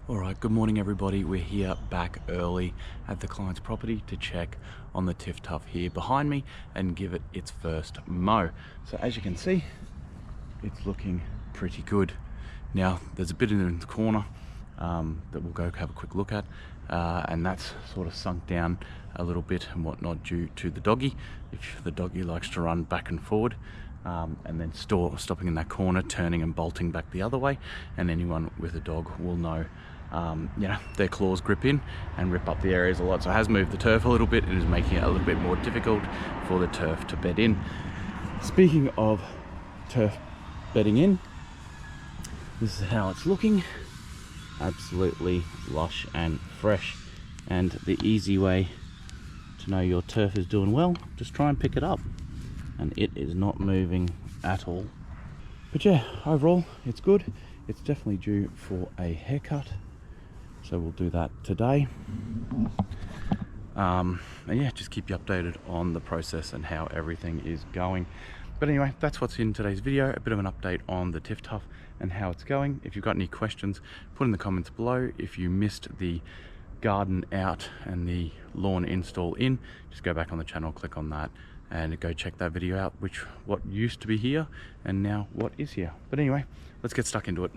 Alright, good morning everybody. We're here back early at the client's property to check on the TIFTUF here behind me and give it its first mow. So as you can see, it's looking pretty good. Now there's a bit in the corner that we'll go have a quick look at, and that's sort of sunk down a little bit and whatnot due to the doggy. If the doggy likes to run back and forward, and then stopping in that corner, turning and bolting back the other way, and anyone with a dog will know their claws grip in and rip up the areas a lot. So it has moved the turf a little bit. It is making it a little bit more difficult for the turf to bed in. Speaking of turf bedding in, this is how it's looking. Absolutely lush and fresh, and the easy way to know your turf is doing well, just try and pick it up, and it is not moving at all. But yeah, overall it's good. It's definitely due for a haircut, so we'll do that today. And yeah, just keep you updated on the process and how everything is going. But anyway, that's what's in today's video, a bit of an update on the TIFTUF and how it's going. If you've got any questions, put in the comments below. If you missed the garden out and the lawn install in, just go back on the channel, click on that, and go check that video out, what used to be here and now what is here. But anyway, let's get stuck into it.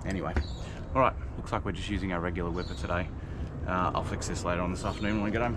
Anyway, all right, looks like we're just using our regular whipper today. I'll fix this later on this afternoon when I get home.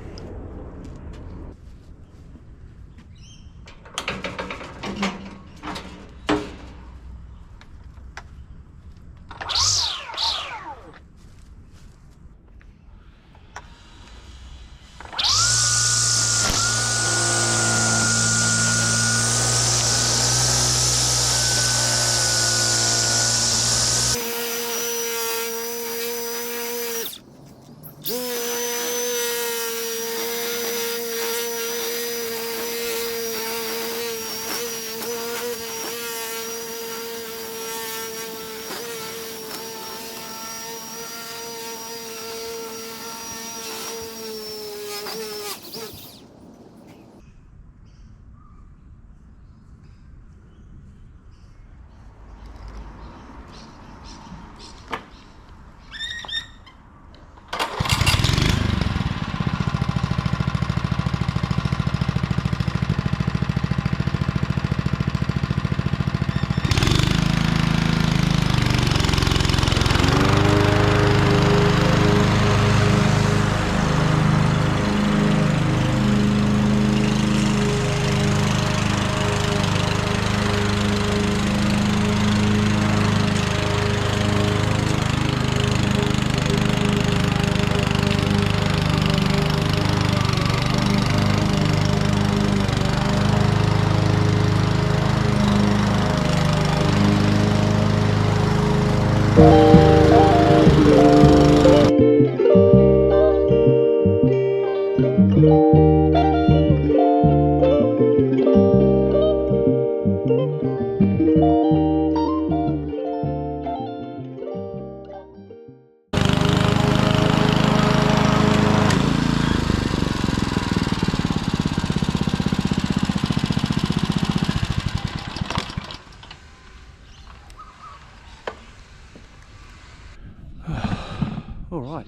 All right,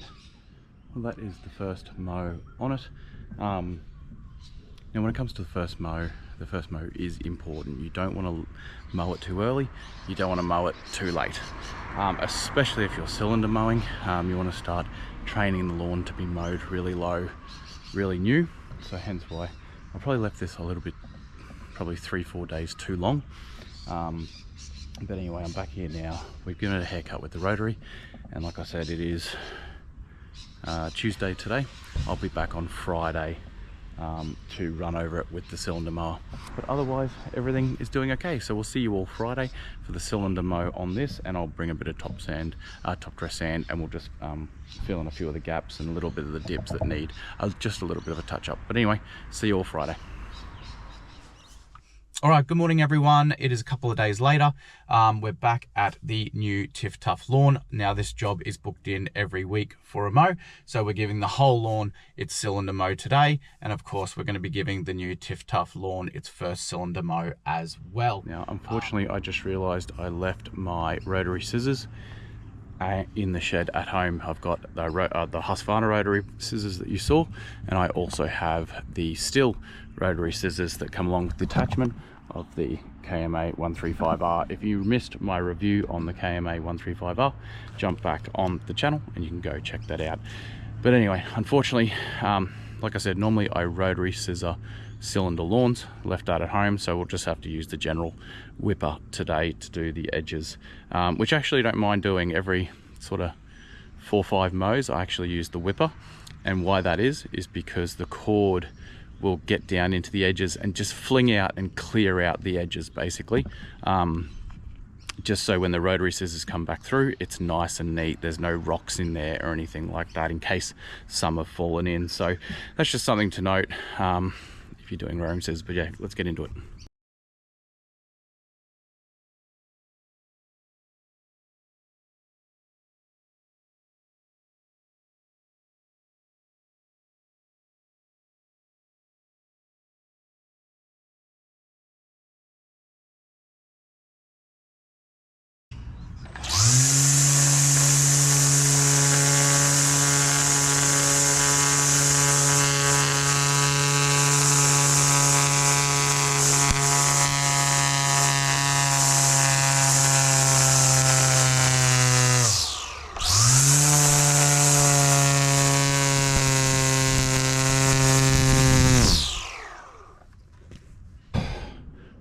well that is the first mow on it. Now when it comes to the first mow is important. You don't want to mow it too early, you don't want to mow it too late, especially if you're cylinder mowing. You want to start training the lawn to be mowed really low, really new. So hence why I probably left this a little bit, probably 3-4 days too long. But anyway, I'm back here now. We've given it a haircut with the rotary, and like I said, it is Tuesday today. I'll be back on Friday to run over it with the cylinder mower. But otherwise, everything is doing okay. So we'll see you all Friday for the cylinder mow on this, and I'll bring a bit of top dress sand, and we'll just fill in a few of the gaps and a little bit of the dips that need just a little bit of a touch up. But anyway, see you all Friday. All right, good morning everyone. It is a couple of days later. We're back at the new TIFTUF lawn. Now this job is booked in every week for a mow. So we're giving the whole lawn its cylinder mow today. And of course, we're gonna be giving the new TIFTUF lawn its first cylinder mow as well. Now, unfortunately, I just realized I left my rotary scissors in the shed at home. I've got the Husqvarna rotary scissors that you saw, and I also have the Stihl rotary scissors that come along with the attachment of the KMA 135R. If you missed my review on the KMA 135R, jump back on the channel and you can go check that out. But anyway, unfortunately, like I said, normally I rotary scissor cylinder lawns, left that at home, so we'll just have to use the general whipper today to do the edges, which I actually don't mind doing every sort of 4 or 5 mows. I actually use the whipper, and why that is because the cord will get down into the edges and just fling out and clear out the edges basically, just so when the rotary scissors come back through, it's nice and neat. There's no rocks in there or anything like that in case some have fallen in. So that's just something to note if you're doing rotary scissors. But yeah, let's get into it.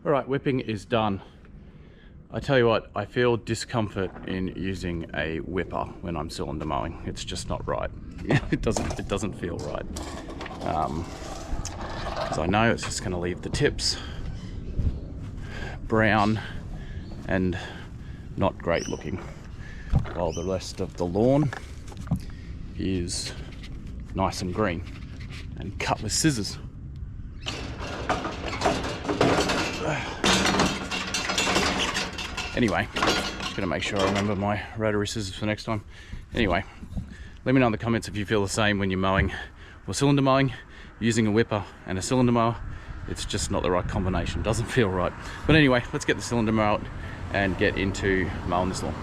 All right, whipping is done. I tell you what, I feel discomfort in using a whipper when I'm cylinder mowing. It's just not right. It doesn't feel right. As I know, it's just going to leave the tips brown and not great looking, while the rest of the lawn is nice and green and cut with scissors. Anyway, just gonna make sure I remember my rotary scissors for next time. Anyway, let me know in the comments if you feel the same when you're mowing or cylinder mowing, using a whipper and a cylinder mower. It's just not the right combination, doesn't feel right. But anyway, let's get the cylinder mower out and get into mowing this lawn.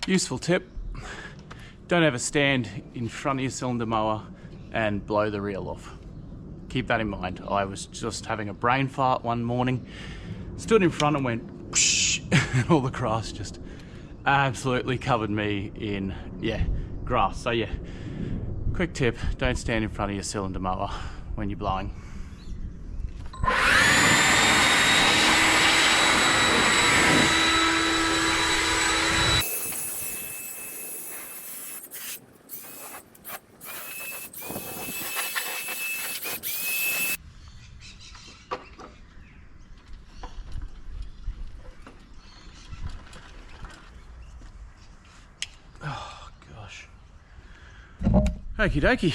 Useful tip, don't ever stand in front of your cylinder mower and blow the reel off. Keep that in mind. I was just having a brain fart one morning, stood in front and went whoosh, and all the grass just absolutely covered me in, grass. So yeah, quick tip, don't stand in front of your cylinder mower when you're blowing. Okie dokie.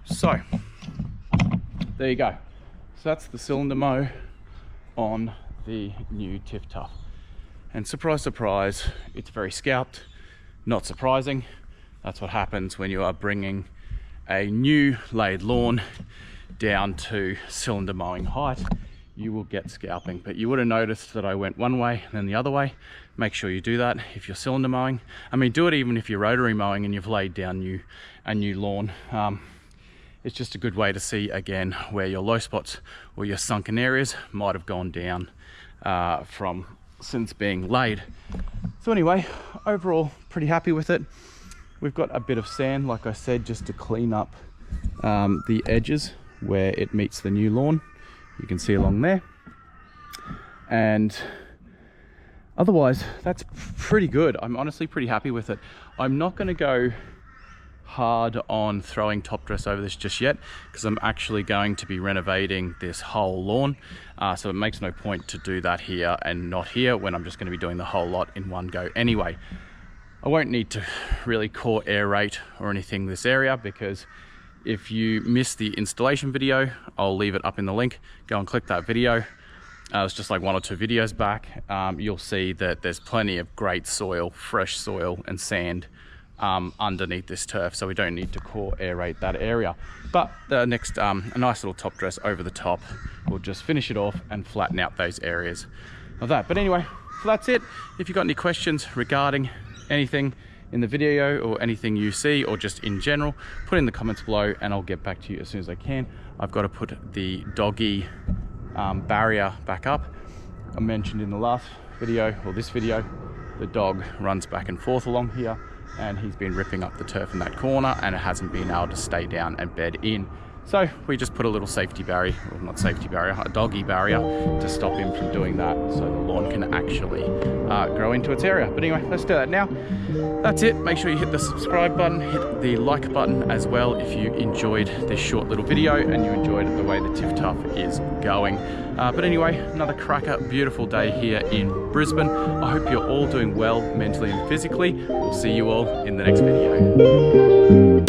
So, there you go. So that's the cylinder mow on the new TIFTUF. And surprise, surprise, it's very scalped. Not surprising. That's what happens when you are bringing a new laid lawn down to cylinder mowing height. You will get scalping, but you would have noticed that I went one way and then the other way. Make sure you do that if you're cylinder mowing. I mean, do it even if you're rotary mowing and you've laid down a new lawn. It's just a good way to see again where your low spots or your sunken areas might have gone down since being laid. So anyway, overall pretty happy with it. We've got a bit of sand, like I said, just to clean up the edges where it meets the new lawn. You can see along there, and otherwise that's pretty good. I'm honestly pretty happy with it. I'm not going to go hard on throwing top dress over this just yet because I'm actually going to be renovating this whole lawn, so it makes no point to do that here and not here when I'm just going to be doing the whole lot in one go anyway. I won't need to really core aerate or anything this area, because if you missed the installation video, I'll leave it up in the link. Go and click that video. It's just like 1 or 2 videos back. You'll see that there's plenty of great soil, fresh soil and sand underneath this turf, so we don't need to core aerate that area. But the next, a nice little top dress over the top will just finish it off and flatten out those areas of that. But anyway, so that's it. If you've got any questions regarding anything in the video or anything you see or just in general, put in the comments below and I'll get back to you as soon as I can. I've got to put the doggy barrier back up. I mentioned in the last video, or this video, the dog runs back and forth along here and he's been ripping up the turf in that corner and it hasn't been able to stay down and bed in. So we just put a little safety barrier, well, not safety barrier, a doggy barrier to stop him from doing that, so the lawn can actually grow into its area. But anyway, let's do that now. That's it. Make sure you hit the subscribe button, hit the like button as well if you enjoyed this short little video and you enjoyed the way the TIFTUF is going. But anyway, another cracker, beautiful day here in Brisbane. I hope you're all doing well mentally and physically. We'll see you all in the next video.